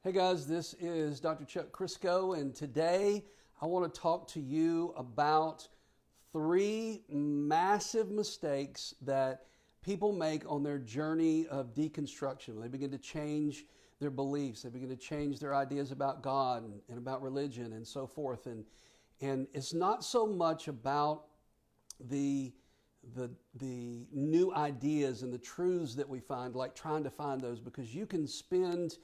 Hey guys, this is Dr. Chuck Crisco, and today I want to talk to you about three massive mistakes that people make on their journey of deconstruction. They begin to change their beliefs, they begin to change their ideas about God and about religion and so forth. And it's not so much about the new ideas and the truths that we find, like trying to find those, because you can spend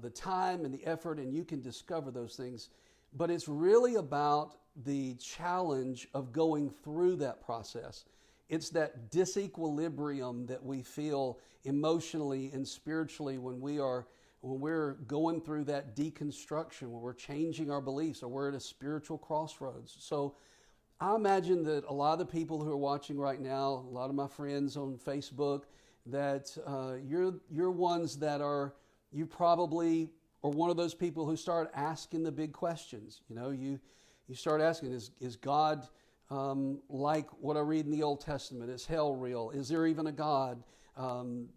the time and the effort and you can discover those things. But it's really about the challenge of going through that process. It's that disequilibrium that we feel emotionally and spiritually when we're going through that deconstruction, when we're changing our beliefs or we're at a spiritual crossroads. So I imagine that a lot of the people who are watching right now, a lot of my friends on Facebook, that you're ones that you probably are one of those people who start asking the big questions. You start asking, is God like what I read in the Old Testament? Is hell real? Is there even a God? Trying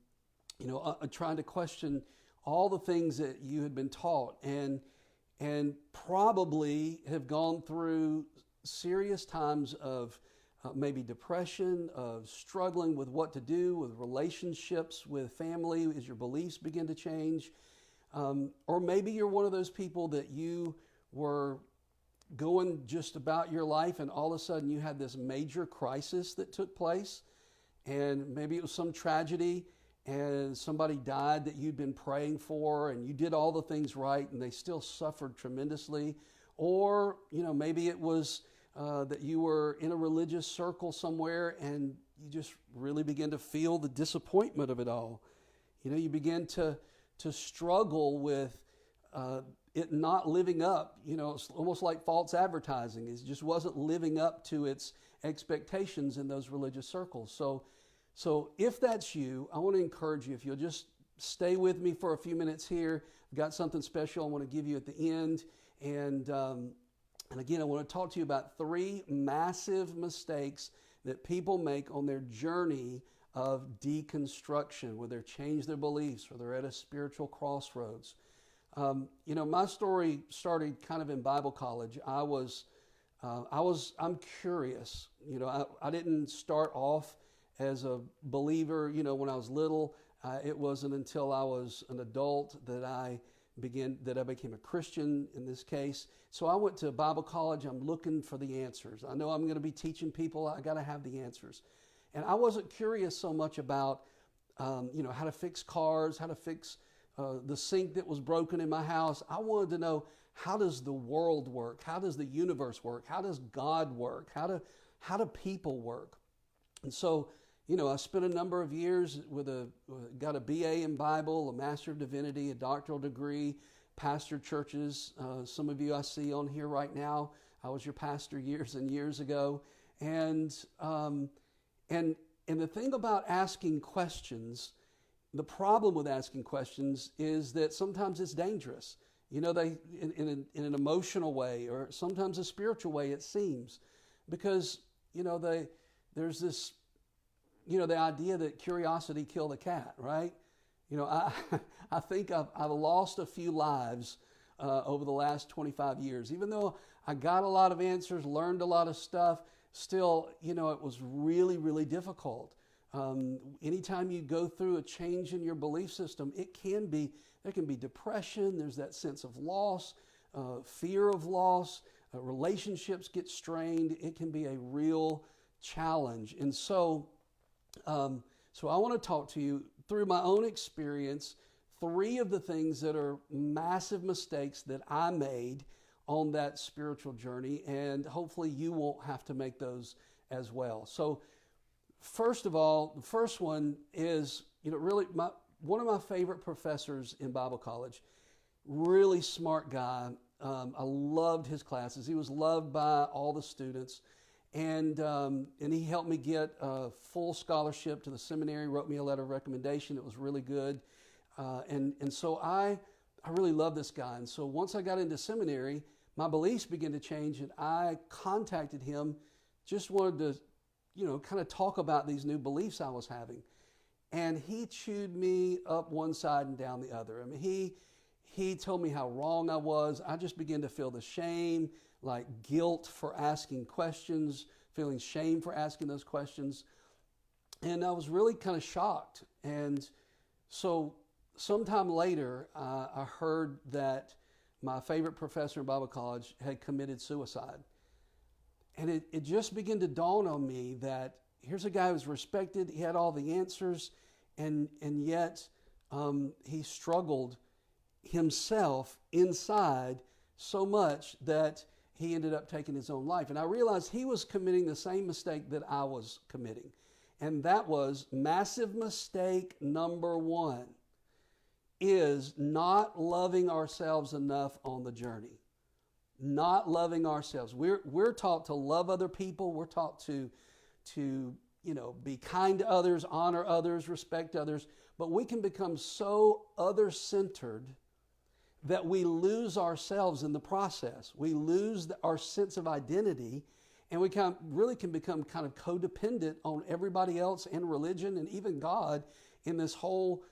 to question all the things that you had been taught and probably have gone through serious times of maybe depression, of struggling with what to do, with relationships with family as your beliefs begin to change. Or maybe you're one of those people that you were going just about your life and all of a sudden you had this major crisis that took place, and maybe it was some tragedy and somebody died that you'd been praying for and you did all the things right and they still suffered tremendously. Or maybe it was that you were in a religious circle somewhere and you just really begin to feel the disappointment of it all. You begin to struggle with it not living up. It's almost like false advertising. It just wasn't living up to its expectations in those religious circles. So if that's you, I want to encourage you, if you'll just stay with me for a few minutes here. I've got something special I want to give you at the end. And again, I want to talk to you about three massive mistakes that people make on their journey of deconstruction, where they change their beliefs or they're at a spiritual crossroads. My story started kind of in Bible college. I'm curious. I didn't start off as a believer, when I was little. It wasn't until I was an adult that I became a Christian in this case. So I went to Bible college. I'm looking for the answers. I know I'm going to be teaching people. I got to have the answers. And I wasn't curious so much about, how to fix cars, how to fix the sink that was broken in my house. I wanted to know, how does the world work? How does the universe work? How does God work? How do people work? And so, I spent a number of years got a BA in Bible, a Master of Divinity, a doctoral degree, pastored churches. Some of you I see on here right now. I was your pastor years and years ago. And the thing about asking questions, the problem with asking questions is that sometimes it's dangerous. In an emotional way, or sometimes a spiritual way, it seems, because there's this. The idea that curiosity killed the cat, right? I think I've lost a few lives over the last 25 years. Even though I got a lot of answers, learned a lot of stuff, still, it was really, really difficult. Anytime you go through a change in your belief system, there can be depression, there's that sense of loss, fear of loss, relationships get strained. It can be a real challenge. And so I want to talk to you through my own experience, three of the things that are massive mistakes that I made on that spiritual journey, and hopefully you won't have to make those as well. So first of all, the first one is, really one of my favorite professors in Bible college, really smart guy. I loved his classes. He was loved by all the students. And he helped me get a full scholarship to the seminary, wrote me a letter of recommendation. It was really good. And so I really love this guy. And so once I got into seminary, my beliefs began to change, and I contacted him, just wanted to, kind of talk about these new beliefs I was having. And he chewed me up one side and down the other. I mean, he told me how wrong I was. I just began to feel the shame, like guilt for asking questions, feeling shame for asking those questions. And I was really kind of shocked. And so sometime later, I heard that my favorite professor in Bible college had committed suicide. And it just began to dawn on me that here's a guy who was respected, he had all the answers, and yet he struggled himself inside so much that he ended up taking his own life. And I realized he was committing the same mistake that I was committing. And that was massive mistake number one is not loving ourselves enough on the journey. Not loving ourselves. We're taught to love other people. We're taught to be kind to others, honor others, respect others. But we can become so other-centered that we lose ourselves in the process. We lose our sense of identity, and we really can become kind of codependent on everybody else and religion and even God in this whole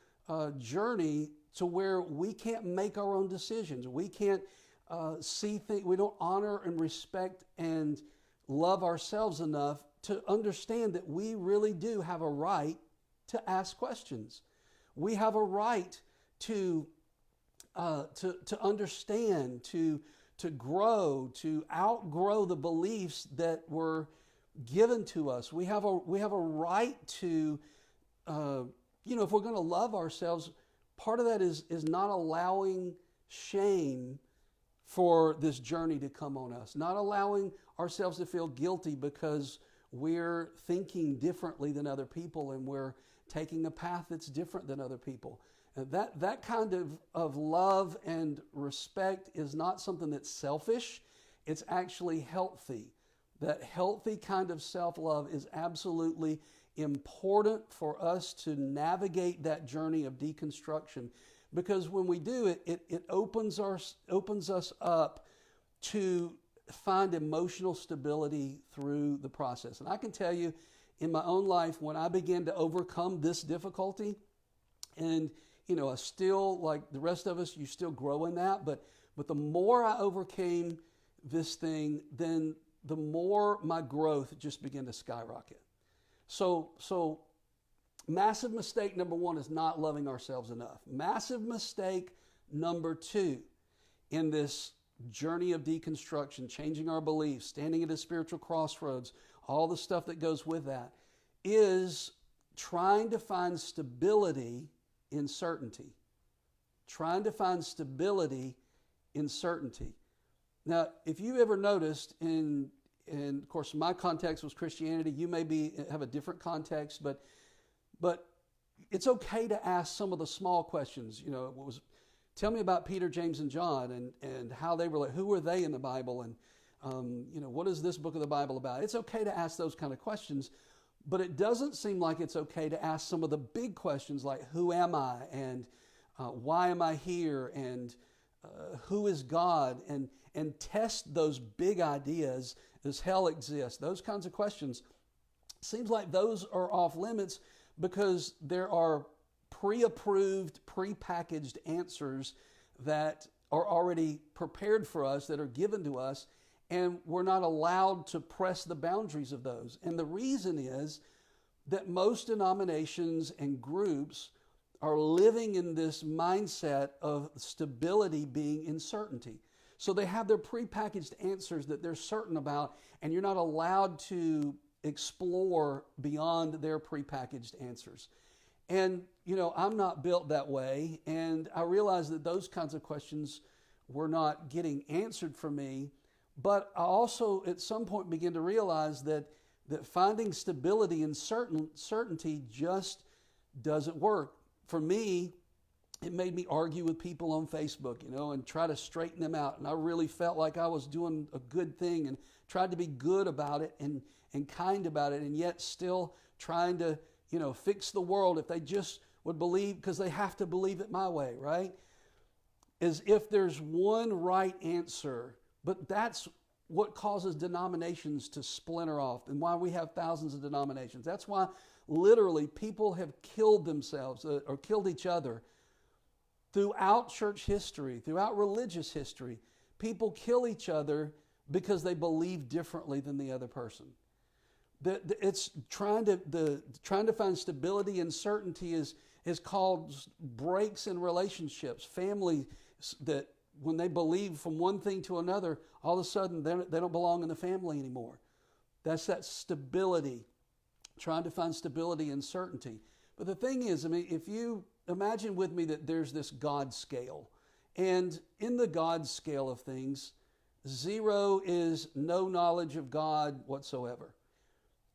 journey to where we can't make our own decisions. We can't see things. We don't honor and respect and love ourselves enough to understand that we really do have a right to ask questions. We have a right to understand, to grow, to outgrow the beliefs that were given to us. We have a right to, if we're going to love ourselves, part of that is not allowing shame for this journey to come on us, not allowing ourselves to feel guilty because we're thinking differently than other people and we're taking a path that's different than other people. That kind of love and respect is not something that's selfish. It's actually healthy. That healthy kind of self-love is absolutely important for us to navigate that journey of deconstruction. Because when we do it, it opens us up to find emotional stability through the process. And I can tell you, in my own life, when I began to overcome this difficulty, and I still, like the rest of us, you still grow in that, but the more I overcame this thing, then the more my growth just began to skyrocket. So massive mistake number one is not loving ourselves enough. Massive mistake number two in this journey of deconstruction, changing our beliefs, standing at a spiritual crossroads, all the stuff that goes with that, is trying to find stability in certainty. Trying to find stability in certainty. Now, if you ever noticed, and of course my context was Christianity, you may have a different context, but it's okay to ask some of the small questions. Tell me about Peter, James, and John, and how they were. Who were they in the Bible, and what is this book of the Bible about? It's okay to ask those kind of questions, but it doesn't seem like it's okay to ask some of the big questions like who am I, and why am I here, and who is God, and test those big ideas. Does hell exist? Those kinds of questions. Seems like those are off limits because there are pre-approved, pre-packaged answers that are already prepared for us, that are given to us, and we're not allowed to press the boundaries of those. And the reason is that most denominations and groups are living in this mindset of stability being in certainty. So they have their prepackaged answers that they're certain about, and you're not allowed to explore beyond their prepackaged answers. And, I'm not built that way, and I realize that those kinds of questions were not getting answered for me, but I also at some point began to realize that finding stability in certainty just doesn't work. For me, it made me argue with people on Facebook, and try to straighten them out. And I really felt like I was doing a good thing and tried to be good about it and kind about it, and yet still trying to, fix the world if they just would believe, because they have to believe it my way, right? As if there's one right answer, but that's what causes denominations to splinter off and why we have thousands of denominations. That's why literally people have killed themselves or killed each other throughout church history, throughout religious history, people kill each other because they believe differently than the other person. It's trying to find stability and certainty is caused breaks in relationships. Family that when they believe from one thing to another, all of a sudden they don't belong in the family anymore. That's that stability, trying to find stability and certainty. But the thing is, I mean, if you imagine with me that there's this God scale, and in the God scale of things, 0 is no knowledge of God whatsoever.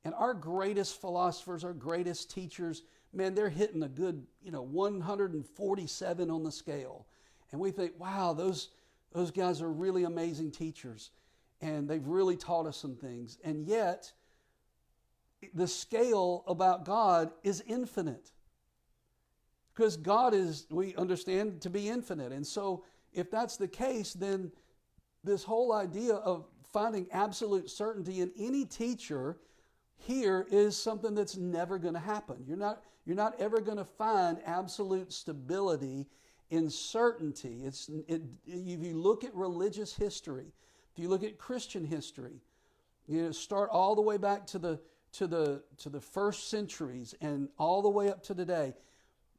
And our greatest philosophers, our greatest teachers, man, they're hitting a good, 147 on the scale. And we think, wow, those guys are really amazing teachers. And they've really taught us some things. And yet, the scale about God is infinite. Because God is, we understand, to be infinite. And so, if that's the case, then this whole idea of finding absolute certainty in any teacher here is something that's never going to happen. You're not ever going to find absolute stability in certainty. If you look at religious history, if you look at Christian history, start all the way back to the first centuries and all the way up to today.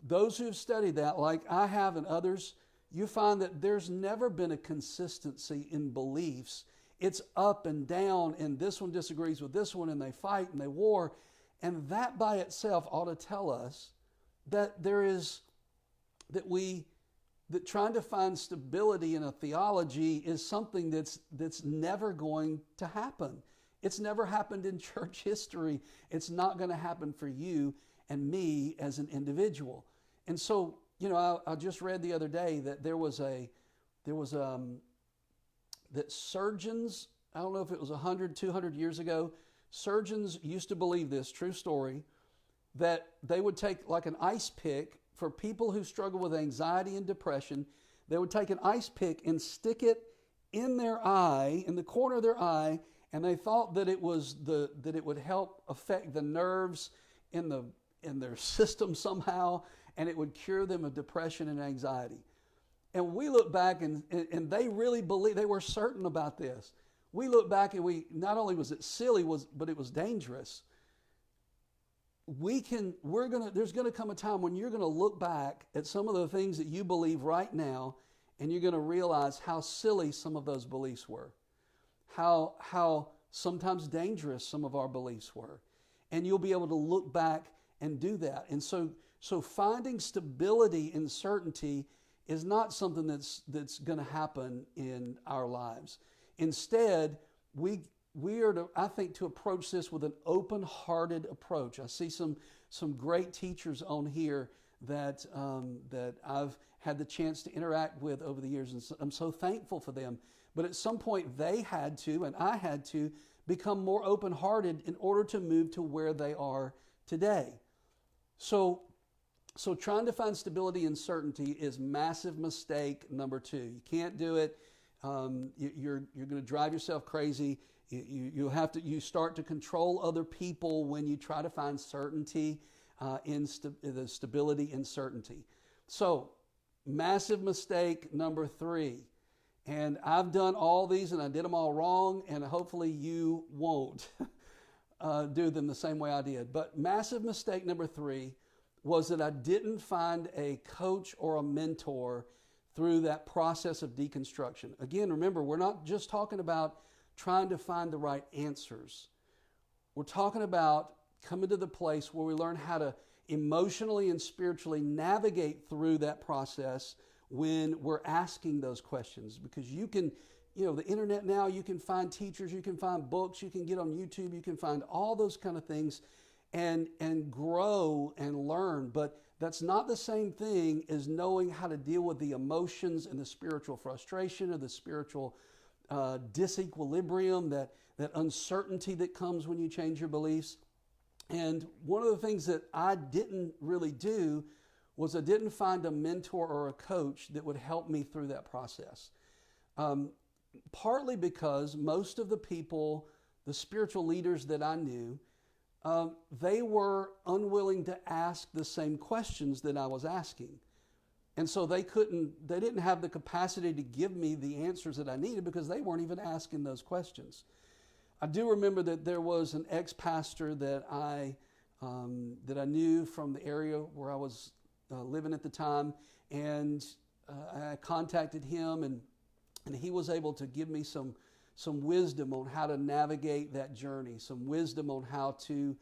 Those who have studied that, like I have and others, you find that there's never been a consistency in beliefs. It's up and down, and this one disagrees with this one, and they fight and they war. And that by itself ought to tell us that that trying to find stability in a theology is something that's never going to happen. It's never happened in church history. It's not going to happen for you and me as an individual. And so, I just read the other day that that surgeons, I don't know if it was 100, 200 years ago, surgeons used to believe this, true story, that they would take like an ice pick for people who struggle with anxiety and depression. They would take an ice pick and stick it in their eye, in the corner of their eye, and they thought that it would help affect the nerves in their system somehow, and it would cure them of depression and anxiety. And we look back and they really believe, they were certain about this. We look back and not only was it silly, but it was dangerous. There's going to come a time when you're going to look back at some of the things that you believe right now, and you're going to realize how silly some of those beliefs were. How sometimes dangerous some of our beliefs were. And you'll be able to look back and do that. And so finding stability and certainty is not something that's going to happen in our lives. Instead, we are to, I think, to approach this with an open-hearted approach. I see some great teachers on here that I've had the chance to interact with over the years, and I'm so thankful for them. But at some point, they had to, and I had to, become more open-hearted in order to move to where they are today. So trying to find stability and certainty is massive mistake number 2. You can't do it. You're going to drive yourself crazy. You start to control other people when you try to find certainty in the stability and certainty. So massive mistake number 3. And I've done all these and I did them all wrong, and hopefully you won't do them the same way I did. But massive mistake number 3 was that I didn't find a coach or a mentor through that process of deconstruction. Again, remember, we're not just talking about trying to find the right answers. We're talking about coming to the place where we learn how to emotionally and spiritually navigate through that process when we're asking those questions. Because you can, the internet now, you can find teachers, you can find books, you can get on YouTube, you can find all those kind of things and grow and learn. But that's not the same thing as knowing how to deal with the emotions and the spiritual frustration or the spiritual disequilibrium, that uncertainty that comes when you change your beliefs. And one of the things that I didn't really do was I didn't find a mentor or a coach that would help me through that process. Partly because most of the people, the spiritual leaders that I knew, they were unwilling to ask the same questions that I was asking. And so they didn't have the capacity to give me the answers that I needed because they weren't even asking those questions. I do remember that there was an ex-pastor that I knew from the area where I was living at the time, and I contacted him, and he was able to give me some wisdom on how to navigate that journey, some wisdom on how to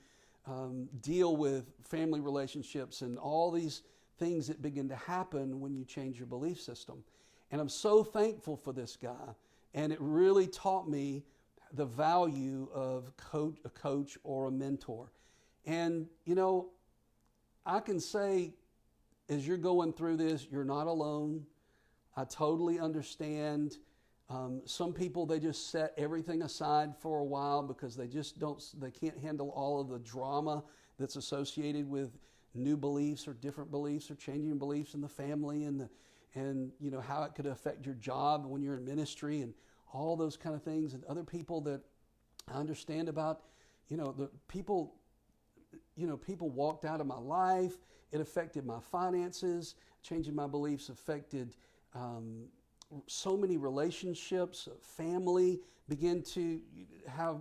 deal with family relationships and all these things that begin to happen when you change your belief system. And I'm so thankful for this guy, and it really taught me the value of a coach or a mentor. And, you know, I can say, as you're going through this, you're not alone. I totally understand. Some people, they just set everything aside for a while because they can't handle all of the drama that's associated with new beliefs or different beliefs or changing beliefs in the family and you know how it could affect your job when you're in ministry and all those kind of things. And other people that I understand about, people walked out of my life. It affected my finances. Changing my beliefs affected so many relationships. Family began to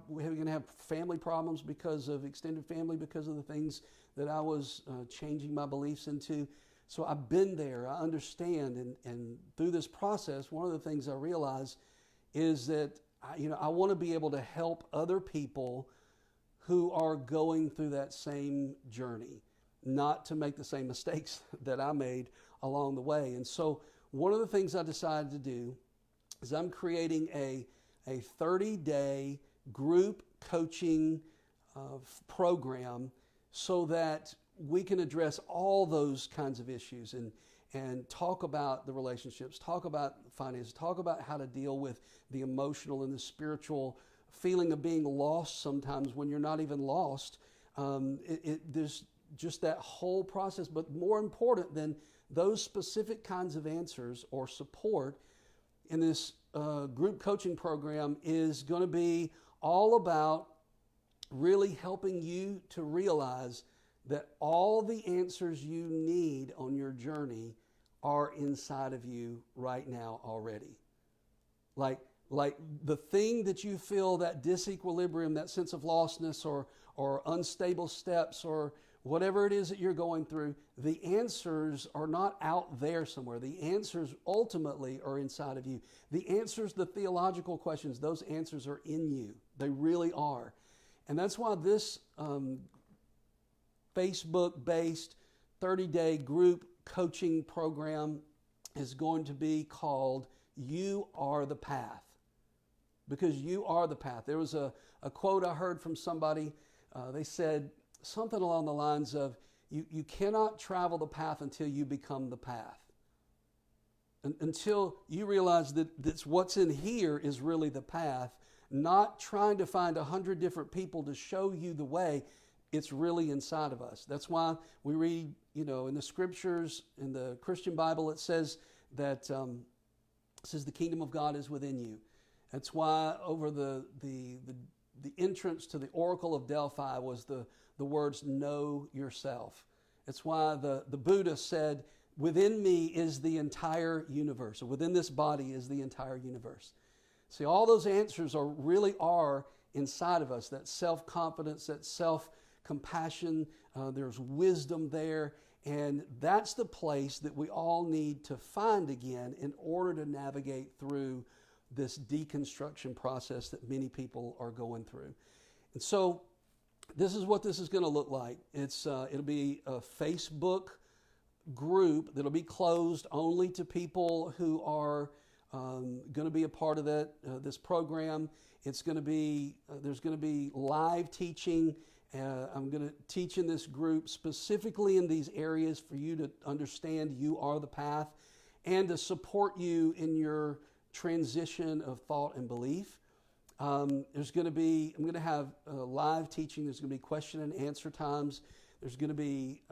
we're going to have family problems because of extended family, because of the things that I was changing my beliefs into. So I've been there. I understand. And through this process, one of the things I realize is that I want to be able to help other people who are going through that same journey, not to make the same mistakes that I made along the way. And so one of the things I decided to do is I'm creating a 30-day group coaching program so that we can address all those kinds of issues and talk about the relationships, talk about finances, talk about how to deal with the emotional and the spiritual feeling of being lost sometimes when you're not even lost. There's just that whole process. But more important than those specific kinds of answers or support in this group coaching program is going to be all about really helping you to realize that all the answers you need on your journey are inside of you right now already. Like the thing that you feel, that disequilibrium, that sense of lostness or unstable steps or whatever it is that you're going through, the answers are not out there somewhere. The answers ultimately are inside of you. The answers, the theological questions, those answers are in you. They really are. And that's why this Facebook-based 30-day group coaching program is going to be called You Are the Path. Because you are the path. There was a quote I heard from somebody. They said something along the lines of, you cannot travel the path until you become the path. Until you realize that what's in here is really the path, not trying to find 100 different people to show you the way. It's really inside of us. That's why we read, in the scriptures, in the Christian Bible, it says that the kingdom of God is within you. That's why over the entrance to the Oracle of Delphi was the words, know yourself. It's why the Buddha said, within me is the entire universe, or within this body is the entire universe. See, all those answers really are inside of us, that self-confidence, that self-compassion, there's wisdom there, and that's the place that we all need to find again in order to navigate through this deconstruction process that many people are going through. And so this is what this is going to look like. It'll be a Facebook group that'll be closed only to people who are going to be a part of this program. It's going to be there's going to be live teaching. I'm going to teach in this group specifically in these areas for you to understand you are the path and to support you in your transition of thought and belief. I'm going to have live teaching. There's going to be question and answer times. There's going to be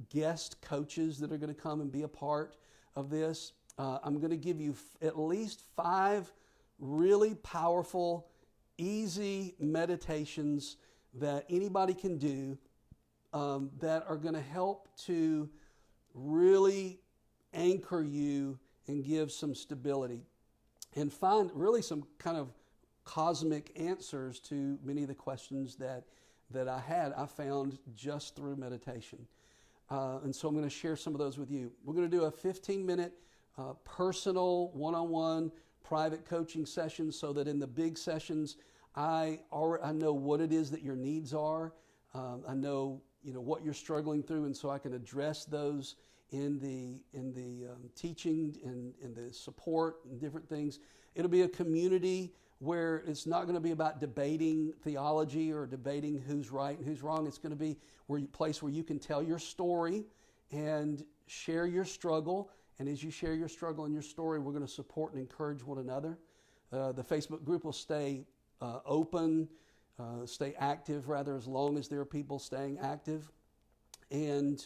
guest coaches that are going to come and be a part of this. I'm going to give you at least 5 really powerful, easy meditations that anybody can do that are going to help to really anchor you and give some stability and find really some kind of cosmic answers to many of the questions that I found just through meditation. And so I'm going to share some of those with you. We're going to do a 15-minute personal, one-on-one, private coaching session so that in the big sessions, I know what it is that your needs are. I know what you're struggling through, and so I can address those in the teaching and in the support and different things. It'll be a community where it's not going to be about debating theology or debating who's right and who's wrong. It's going to be a place where you can tell your story and share your struggle. And as you share your struggle and your story, we're going to support and encourage one another. The Facebook group will stay open, stay active rather, as long as there are people staying active. And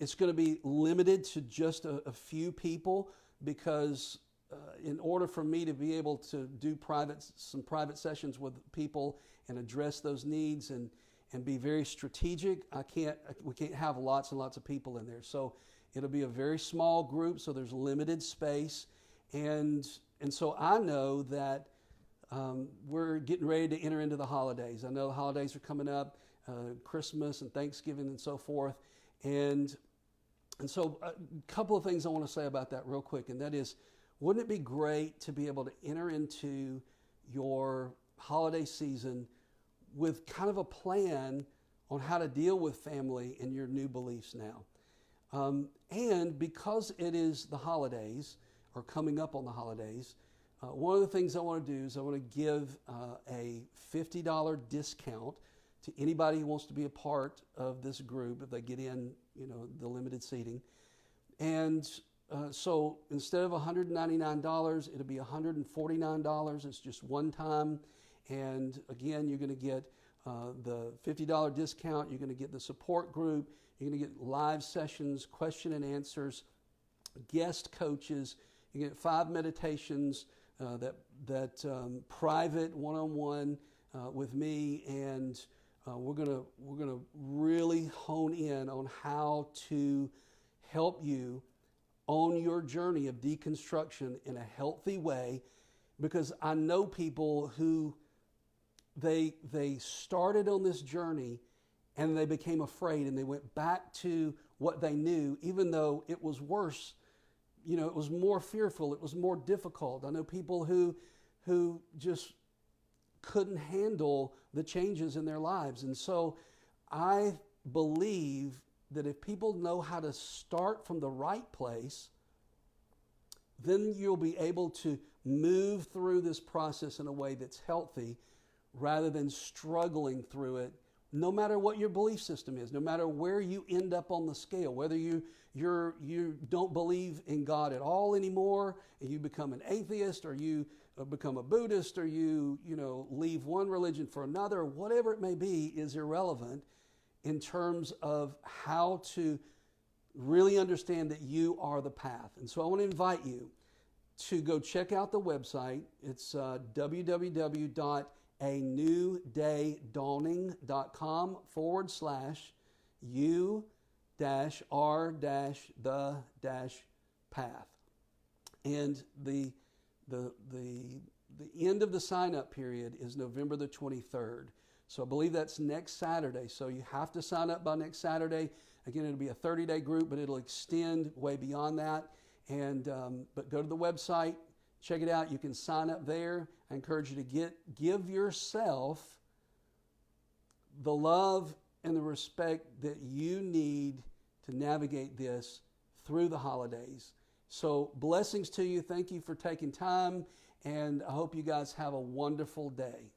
it's going to be limited to just a few people because in order for me to be able to do some private sessions with people and address those needs and be very strategic, we can't have lots and lots of people in there. So it'll be a very small group, so there's limited space. And so I know that we're getting ready to enter into the holidays. I know the holidays are coming up, Christmas and Thanksgiving and so forth. And so a couple of things I want to say about that real quick, and that is, wouldn't it be great to be able to enter into your holiday season with kind of a plan on how to deal with family and your new beliefs now? And because it is the holidays, or coming up on the holidays, one of the things I want to do is I want to give a $50 discount to anybody who wants to be a part of this group if they get in, the limited seating. And so instead of $199, it'll be $149. It's just one time. And again, you're going to get the $50 discount. You're going to get the support group. You're going to get live sessions, question and answers, guest coaches. You get 5 meditations, that private one-on-one with me, and we're gonna really hone in on how to help you on your journey of deconstruction in a healthy way, because I know people who they started on this journey and they became afraid and they went back to what they knew, even though it was worse. It was more fearful. It was more difficult. I know people who just couldn't handle the changes in their lives. And so I believe that if people know how to start from the right place, then you'll be able to move through this process in a way that's healthy rather than struggling through it, no matter what your belief system is, no matter where you end up on the scale, whether you don't believe in God at all anymore and you become an atheist, or you become a Buddhist, or you leave one religion for another, whatever it may be is irrelevant in terms of how to really understand that you are the path. And so I want to invite you to go check out the website. It's www.anew-day-dawning.com/u-r-the-path. And the end of the sign-up period is November the 23rd. So I believe that's next Saturday. So you have to sign up by next Saturday. Again, it'll be a 30-day group, but it'll extend way beyond that. And but go to the website, check it out. You can sign up there. I encourage you to give yourself the love and the respect that you need to navigate this through the holidays. So blessings to you. Thank you for taking time, and I hope you guys have a wonderful day.